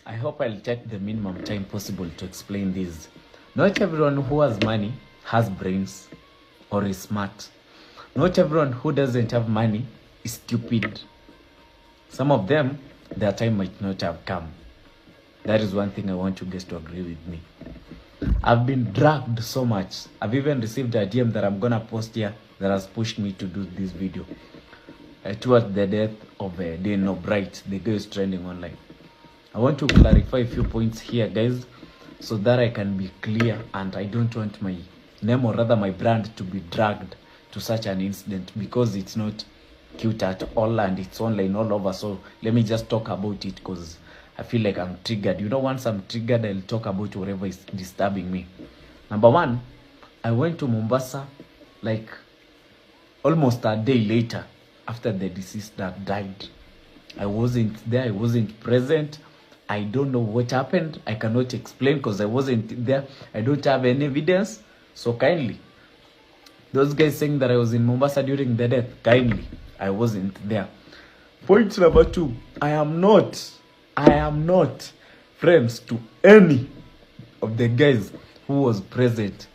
I hope I'll take the minimum time possible to explain this. Not everyone who has money has brains or is smart. Not everyone who doesn't have money is stupid. Some of them, their time might not have come. That is one thing I want you guys to agree with me. I've been dragged so much. I've even received a DM that I'm gonna post here that has pushed me to do this video. Towards the death of Denno, the guy is trending online. I want to clarify a few points here, guys, so that I can be clear, and I don't want my name, or rather my brand, to be dragged to such an incident, because it's not cute at all and it's online all over. So let me just talk about it, because I feel like I'm triggered. You know, once I'm triggered, I'll talk about whatever is disturbing me. Number one, I went to Mombasa like almost a day later after the deceased that died. I wasn't there, I wasn't present. I don't know what happened. I cannot explain because I wasn't there. I don't have any evidence. So kindly, those guys saying that I was in Mombasa during the death, kindly, I wasn't there. Point number two, I am not friends to any of the guys who was present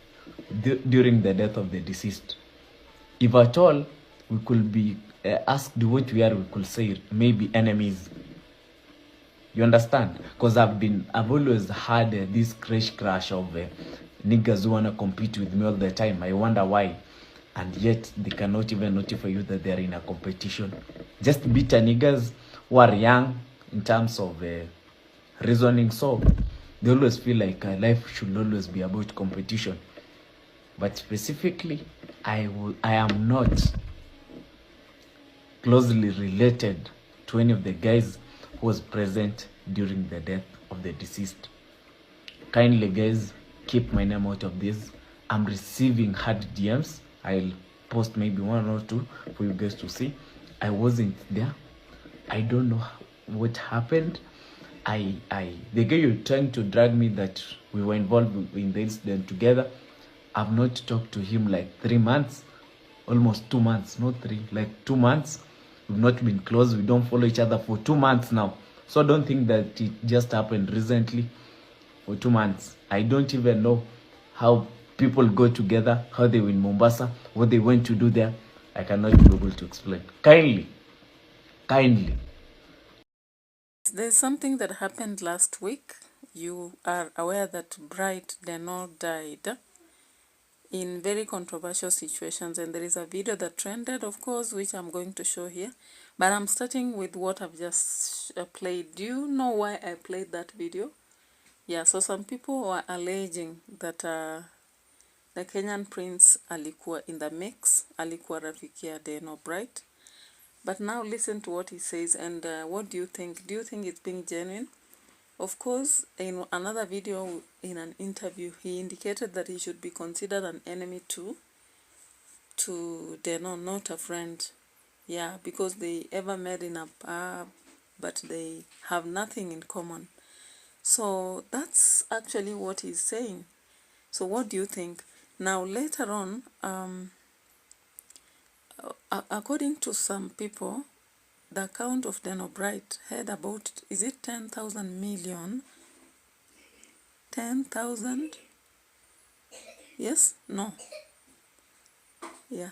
during the death of the deceased. If at all we could be asked what we are, we could say maybe enemies. You understand? Because I've always had this crash of niggas who wanna compete with me all the time. I wonder why, and yet they cannot even notify you that they are in a competition. Just bitter niggas who are young in terms of reasoning, so they always feel like life should always be about competition. But specifically, I am not closely related to any of the guys who was present during the death of the deceased. Kindly, guys, keep my name out of this. I'm receiving hard DMs. I'll post maybe one or two for you guys to see. I wasn't there. I don't know what happened. The guy you're trying to drag me that we were involved in the incident together, I've not talked to him like 3 months, almost 2 months, not 3, like 2 months. We've not been close. We don't follow each other for 2 months now. So I don't think that it just happened recently. For 2 months, I don't even know how people go together, how they were in Mombasa, what they went to do there. I cannot be able to explain. Kindly. There's something that happened last week. You are aware that Bright Denno died in very controversial situations, and there is a video that trended, of course, which I'm going to show here. But I'm starting with what I've just played. Do you know why I played that video? Yeah, so some people were alleging that the Kenyan prince alikuwa in the mix, alikuwa rafiki ya Denno Bright. But now listen to what he says, and what do you think? Do you think it's being genuine? Of course, in another video, in an interview, he indicated that he should be considered an enemy to Denno, not a friend. Yeah, because they ever met in a pub, but they have nothing in common. So that's actually what he's saying. So what do you think? Now later on, according to some people, the account of Denno Bright had about, is it 10,000 million? 10,000? Yes? No. Yeah.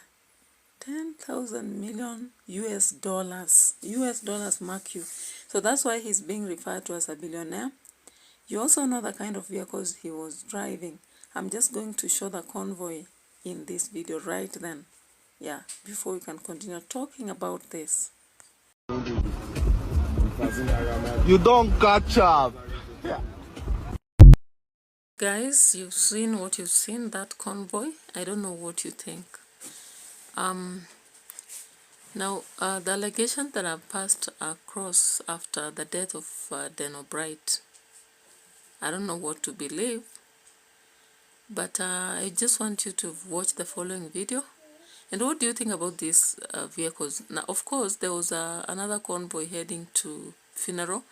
10,000 million US dollars. US dollars, mark you. So that's why he's being referred to as a billionaire. You also know the kind of vehicles he was driving. I'm just going to show the convoy in this video right then. Yeah, before we can continue talking about this. You don't catch up. Yeah. Guys, you've seen what you've seen, that convoy. I don't know what you think. Now, the allegation that I've passed across after the death of Denno Bright, I don't know what to believe, but I just want you to watch the following video. And what do you think about these vehicles? Now, of course, there was another convoy heading to funeral,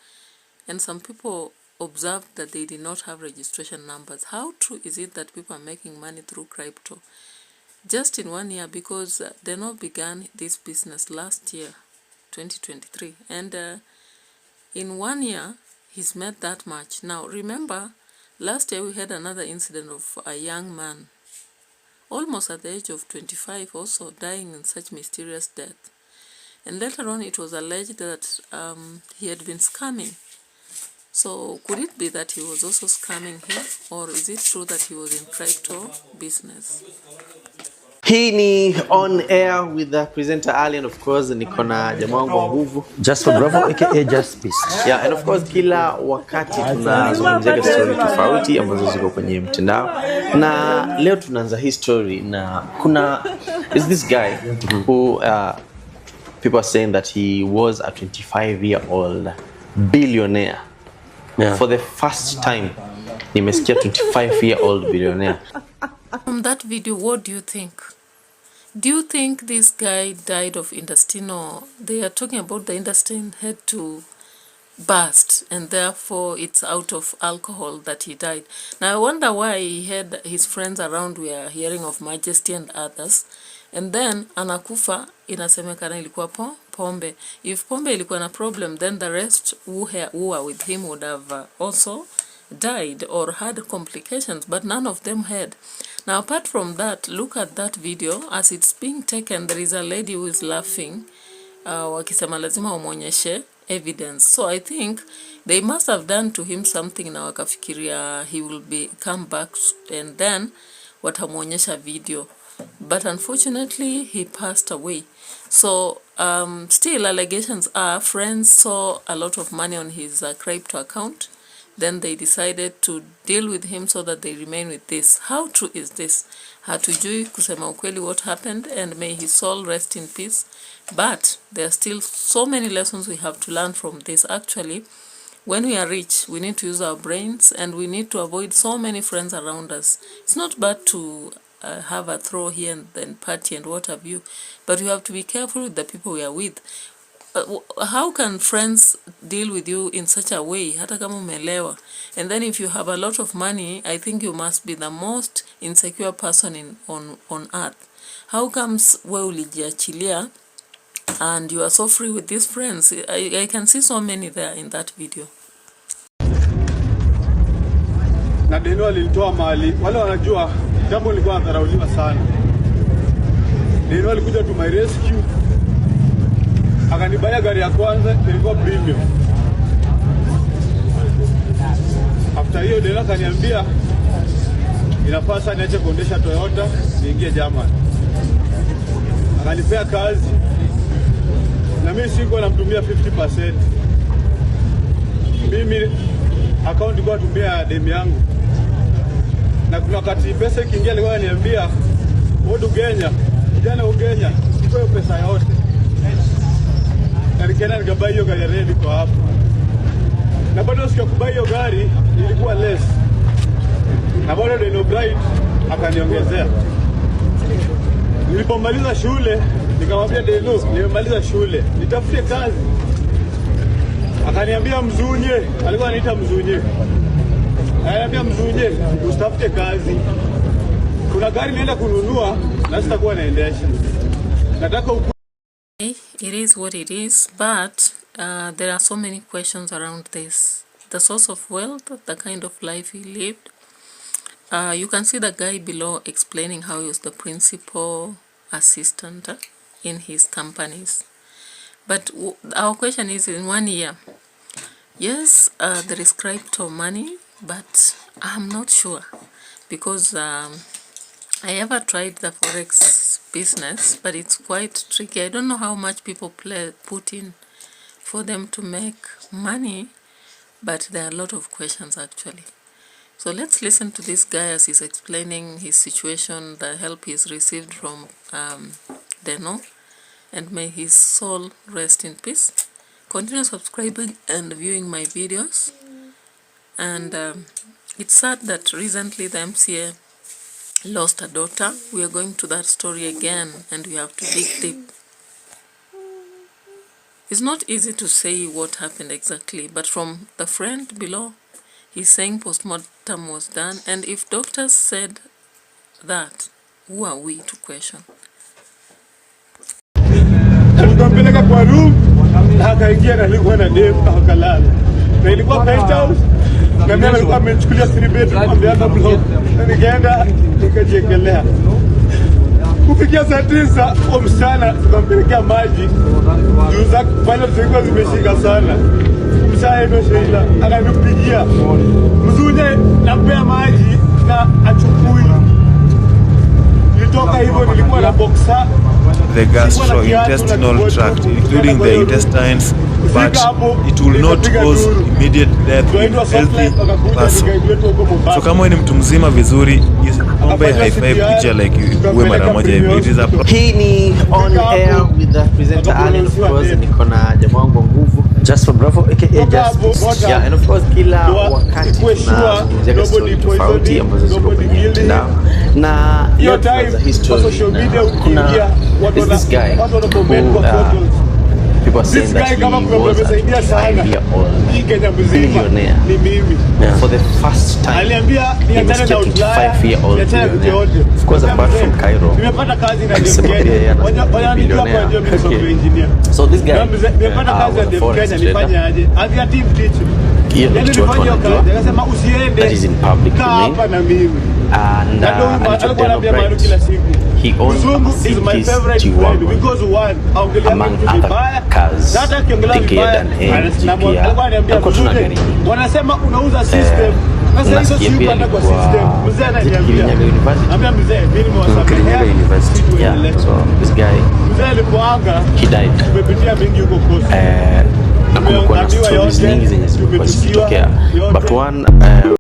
and some people observed that they did not have registration numbers. How true is it that people are making money through crypto? Just in 1 year, because Denno began this business last year, 2023, and in 1 year, he's made that much. Now, remember, last year we had another incident of a young man, almost at the age of 25, also dying in such mysterious death. And later on, it was alleged that he had been scamming. So, could it be that he was also scamming here? Or is it true that he was in crypto business? Hii ni on air with the presenter Ali, and of course niko na jamaa wangu wa nguvu Just for Bravo aka Just Beast. yeah, and of course kila wakati tunazungumzia story tofauti ambazo ziko kwenye mtandao, na leo tunaanza hii story na kuna is this guy who people are saying that he was a 25-year-old billionaire. For the first time nimesikia 25-year-old billionaire. From that video, what do you think? Do you think this guy died of intestine, or they are talking about the intestine had to burst and therefore it's out of alcohol that he died? Now I wonder why he had his friends around were hearing of Majesty and others, and then anakufa inasemekana ilikuwa pombe. If pombe ilikuwa na problem, then the rest who are with him would have also died or had complications, but none of them had. Now apart from that, look at that video as it's being taken. There is a lady who is laughing, wakisema lazima wamonyeshe evidence. So I think they must have done to him something na wakafikiria he will come back, and then watamonyesha video. But unfortunately he passed away. So still allegations are friends saw a lot of money on his crypto account. Then they decided to deal with him so that they remain with this. How true is this? Hatujui kusema ukweli what happened, and may his soul rest in peace. But there are still so many lessons we have to learn from this. Actually, when we are rich, we need to use our brains, and we need to avoid so many friends around us. It's not bad to have a throw here and then party and what have you, but you have to be careful with the people we are with. How can friends deal with you in such a way hata kama umelewa? And then if you have a lot of money, I think you must be the most insecure person on earth. How comes we ulijiachilia and you are so free with these friends? I can see so many there in that video. Na Denno alitoa mali. Wale wanajua jambo lilikuwa dharauliwa sana. Denno alikuja to my rescue. Akanibaya gari ya kwanza ilikuwa premium. After hiyo Denno akaniambia inafaa sana niache kuendesha Toyota niingie German. Akanipea kazi na mimi sikuwa namtumia 50%. Mimi account ilikuwa tumia demu yangu. Na kuna wakati pesa ikiingia alikuwa ananiambia wewe Kenya, kijana Kenya, chukua pesa yote. Nilikena nikabai hiyo gari ready kwa hapo. Na bado sikubai hiyo gari, ilikuwa less. Na bado Denno Bright akaniongezea. Nilipomaliza shule, nikamwambia Denno, nimemaliza shule, nitafute kazi. Akaniambia Mzunye, alikuwa anaita Mzunye. Akaniambia Mzunye, usitafute kazi. Kuna gari naenda kununua na sitakuwa naendesha. Nataka It is what it is, but there are so many questions around this. The source of wealth, the kind of life he lived. You can see the guy below explaining how he was the principal assistant in his companies. But our question is, in 1 year, yes, there is crypto money, but I'm not sure, because I ever tried the forex business, but it's quite tricky. I don't know how much people put in for them to make money, but there are a lot of questions actually. So let's listen to this guy as he's explaining his situation, the help he's received from Denno, and may his soul rest in peace. Continue subscribing and viewing my videos. And it's sad that recently the MCA lost a daughter. We are going to that story again, and we have to dig deep. It's not easy to say what happened exactly, but from the friend below, he's saying postmortem was done, and if doctors said that, who are we to question? Nikampeleka kwa room, akaingia na alikuwa na demu akalala. Na ilikuwa penthouse. Na mimi alikuwa amechukulia 3 bedroom ameanza block. Na nikaenda nikajiekelea. Kufikia saa 9 kwa mchana tukampelekea maji. Juu za pale zilikuwa zimeshika sana. Mshae ndo Sheila akanipigia. Mzunye nampea maji na achukui. Nilitoka hivyo nilikuwa na boxer. The gastrointestinal tract, including the intestines, but it will not cause immediate death in a healthy person. So kama ni mtu mzima vizuri, ombe high five kuja like uwe mara moja hivi. It is a Hii ni on air with the presenter Allen, of course, niko na jamaa wangu nguvu Just for Bravo, aka Just Beast. yeah, and of course kila wakati tunazungumzia story tofauti ambazo ziko kwenye mtandao, na leo tunaanza history na kuna this guy who people are saying that he was a 5-year-old millionaire. For the first time, he was a 25-year-old millionaire. Of course, apart from Cairo, billionaire. So this guy was a forest trader. That is in public domain. And anaitwa Denno. He owns a Mercedes G-Wagon, among other cars, bigger than any GPR. Alikuwa tuna gari nyingi. Nasikia pia alikuwa Kenyan University. Yeah, so this guy, he died. Na kumekuwa na stories nyingi zenye zimekuwa zikitokea, but one